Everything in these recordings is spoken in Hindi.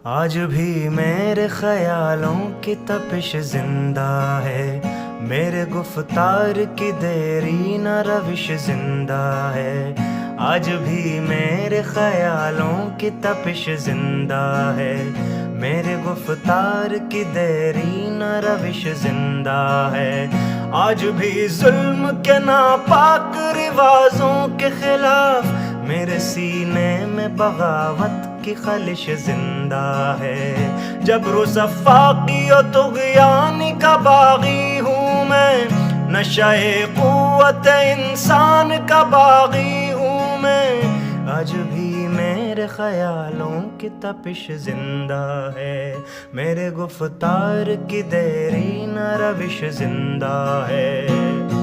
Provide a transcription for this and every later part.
आज भी मेरे ख्यालों की तपिश जिंदा है, मेरे गुफ्तार की देरी न रविश जिंदा है। आज भी मेरे ख्यालों की तपिश जिंदा है, मेरे गुफ्तार की देरी न रविश जिंदा है। आज भी जुल्म के नापाक रिवाजों के खिलाफ मेरे सीने में बगावत की खलिश जिंदा है। जबरो सफ़ाकी और तुग़यानी का बागी हूँ मैं, नशाए क़ुव्वत इंसान का बागी हूँ मैं। आज भी मेरे ख्यालों की तपिश जिंदा है, मेरे गुफ्तार की देरी न रविश जिंदा है।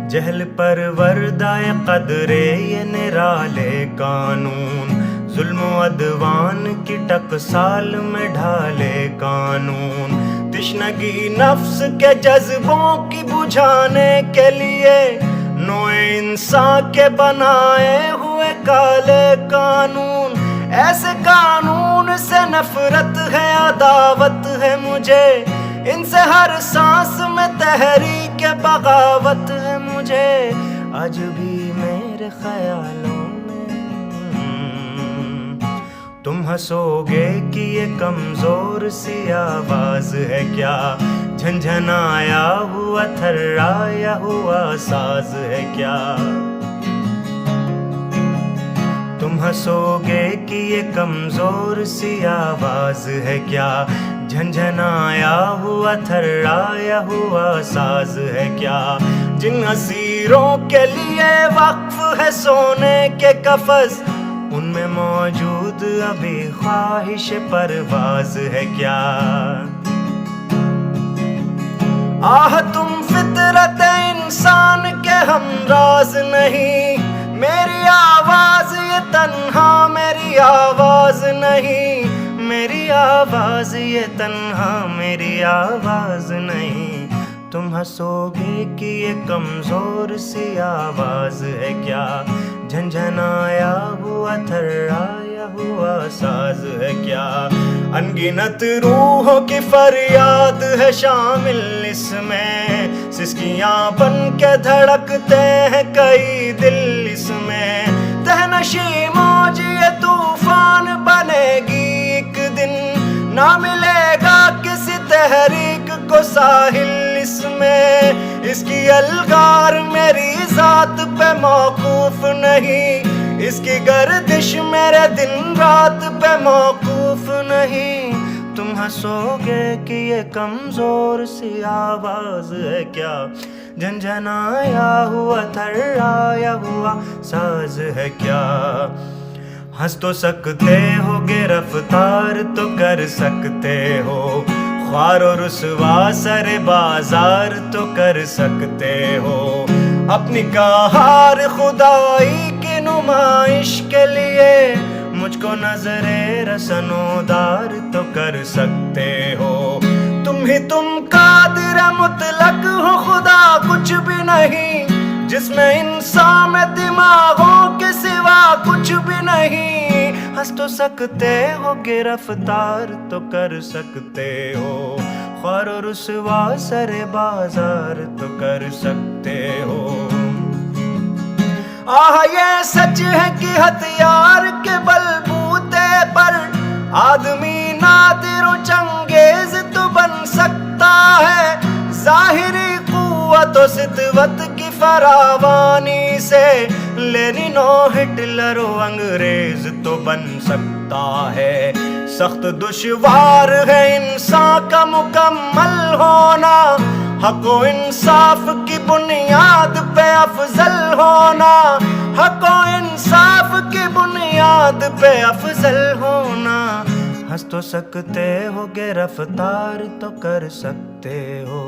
जहल पर वर्दाए कदरे ये निराले कानून, जुल्म अदवान की टकसाल में ढाले कानून। तिश्नगी नफ्स के जज्बों की बुझाने के लिए नोए इंसान के बनाए हुए काले कानून। ऐसे कानून से नफरत है, अदावत है मुझे, इनसे हर सांस में तहरीक बगावत है मुझे। आज भी मेरे ख्यालों में तुम हंसोगे कि ये कमजोर सी आवाज है क्या, झंझनाया हुआ थर्राया हुआ साज है क्या। तुम हंसोगे कि ये कमजोर सी आवाज है क्या, झंझनाया हुआ थर्राया हुआ साज है क्या। जिन असीरों के लिए वक्फ है सोने के कफस, उनमें मौजूद अभी ख्वाहिश परवाज है क्या। आह तुम फितरत इंसान के हमराज नहीं, मेरी आवाज ये तन्हा मेरी आवाज नहीं, मेरी आवाज ये तन्हा मेरी आवाज नहीं। तुम हंसोगे कि ये कमजोर सी आवाज है क्या, झंझनाया हुआ थर्राया हुआ साज है क्या। अनगिनत रूहों की फरियाद है शामिल इसमें, सिसकियां बन के धड़कते हैं कई दिल इसमें। तहनशी मौज ये तूफान बनेगी एक दिन, ना मिलेगा किसी तहरीक को साहिल इसमें। इसकी अलगार मेरी जात पे मौकूफ नहीं, इसकी गर्दिश मेरे दिन रात पे मौकूफ नहीं। तुम हंसोगे कि ये कमजोर सी आवाज है क्या, झंझनाया हुआ थर्राया हुआ साज है क्या। हंस तो सकते हो गिरफ्तार तो कर सकते हो, ख्वार और रुसवा सरे बाजार तो कर सकते हो। अपनी कहार खुदाई की नुमाइश के लिए मुझको नजरे रसनोदार तो कर सकते हो। तुम कादिर मुतलक हो, खुदा कुछ भी नहीं, जिसमें इंसान में दिमागों के सिवा कुछ भी नहीं। हंस तो सकते हो गिरफ्तार तो कर सकते हो, ख्वार और रुसवा सरे बाजार तो कर सकते हो। आह ये सच है कि हथियार के बलबूते पर आदमी नादिर चंगेज तो बन सकता है। जाहिरी कुव्वत और सितवत की फरावानी से लेनिन और हिटलर अंग्रेज तो बन सकता है। सख्त दुश्वार है इंसान का मुकम्मल होना, हक व इंसाफ की बुनियाद पे अफजल होना, हक व इंसाफ की बुनियाद पे अफजल होना। हंस तो सकते हो गिरफ्तार तो कर सकते हो।